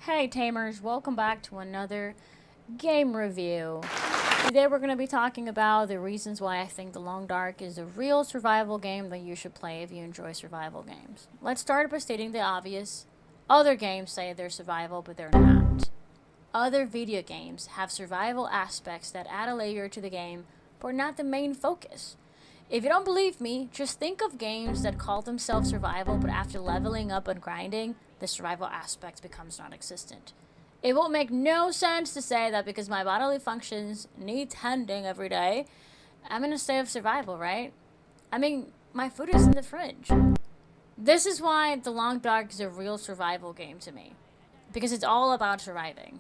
Hey tamers, welcome back to another game review. Today we're going to be talking about the reasons why I think The Long Dark is a real survival game that you should play if you enjoy survival games. Let's start by stating the obvious. Other games say they're survival, but they're not. Other video games have survival aspects that add a layer to the game, but not the main focus. If you don't believe me, just think of games that call themselves survival, but after leveling up and grinding, the survival aspect becomes non-existent. It will make no sense to say that because my bodily functions need tending every day, I'm in a state of survival, right? I mean, my food is in the fridge. This is why The Long Dark is a real survival game to me, because it's all about surviving.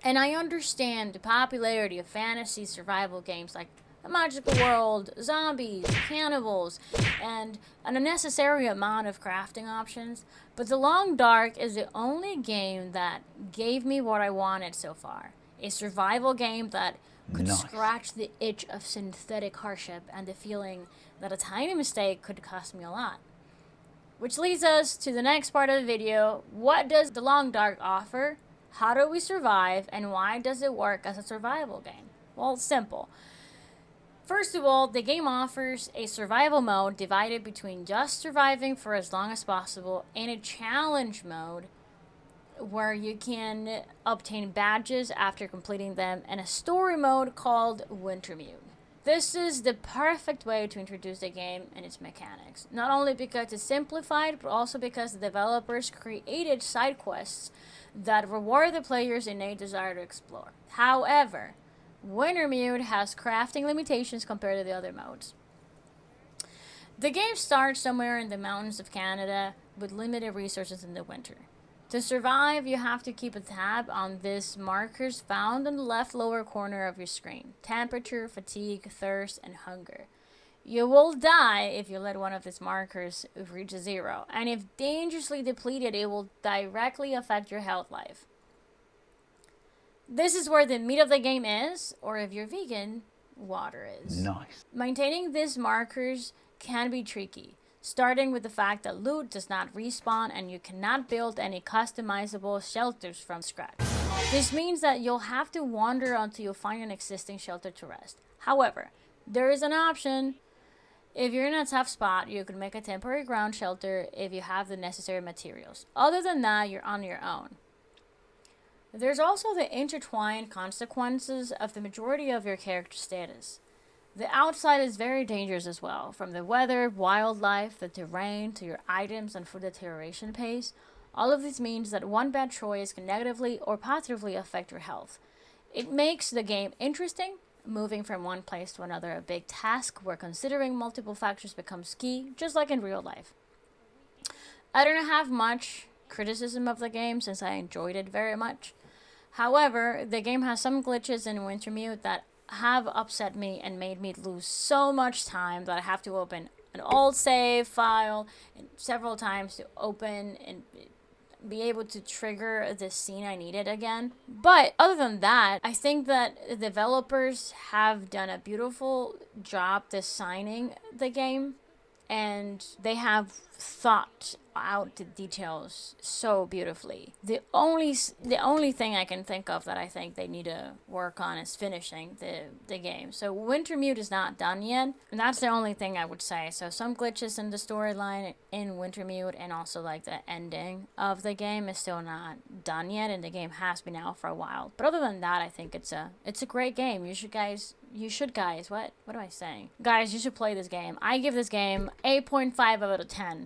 And I understand the popularity of fantasy survival games like a magical world, zombies, cannibals, and an unnecessary amount of crafting options. But The Long Dark is the only game that gave me what I wanted so far. A survival game that could scratch the itch of synthetic hardship and the feeling that a tiny mistake could cost me a lot. Which leads us to the next part of the video. What does The Long Dark offer? How do we survive? And why does it work as a survival game? Well, it's simple. First of all, the game offers a survival mode divided between just surviving for as long as possible and a challenge mode where you can obtain badges after completing them, and a story mode called Wintermute. This is the perfect way to introduce the game and its mechanics, not only because it's simplified, but also because the developers created side quests that reward the player's innate desire to explore. However, Wintermute has crafting limitations compared to the other modes. The game starts somewhere in the mountains of Canada with limited resources in the winter. To survive, you have to keep a tab on these markers found in the left lower corner of your screen: temperature, fatigue, thirst, and hunger. You will die if you let one of these markers reach 0, and if dangerously depleted, it will directly affect your health life. This is where the meat of the game is, or if you're vegan, water is. Nice. Maintaining these markers can be tricky, starting with the fact that loot does not respawn and you cannot build any customizable shelters from scratch. This means that you'll have to wander until you find an existing shelter to rest. However, there is an option. If you're in a tough spot, you can make a temporary ground shelter if you have the necessary materials. Other than that, you're on your own. There's also the intertwined consequences of the majority of your character status. The outside is very dangerous as well, from the weather, wildlife, the terrain, to your items and food deterioration pace. All of this means that one bad choice can negatively or positively affect your health. It makes the game interesting. Moving from one place to another a big task where considering multiple factors becomes key, just like in real life. I don't have much criticism of the game since I enjoyed it very much. However, the game has some glitches in Wintermute that have upset me and made me lose so much time that I have to open an old save file and several times to open and be able to trigger the scene I needed again. But other than that, I think that the developers have done a beautiful job designing the game, and they have thought out the details so beautifully. The only thing I can think of that I think they need to work on is finishing the game. So Wintermute is not done yet, and that's the only thing I would say. So some glitches in the storyline in Wintermute, and also like the ending of the game is still not done yet, and the game has been out for a while. But other than that, I think it's a great game. You should guys, what am I saying? Guys, you should play this game. I give this game 8.5 out of 10.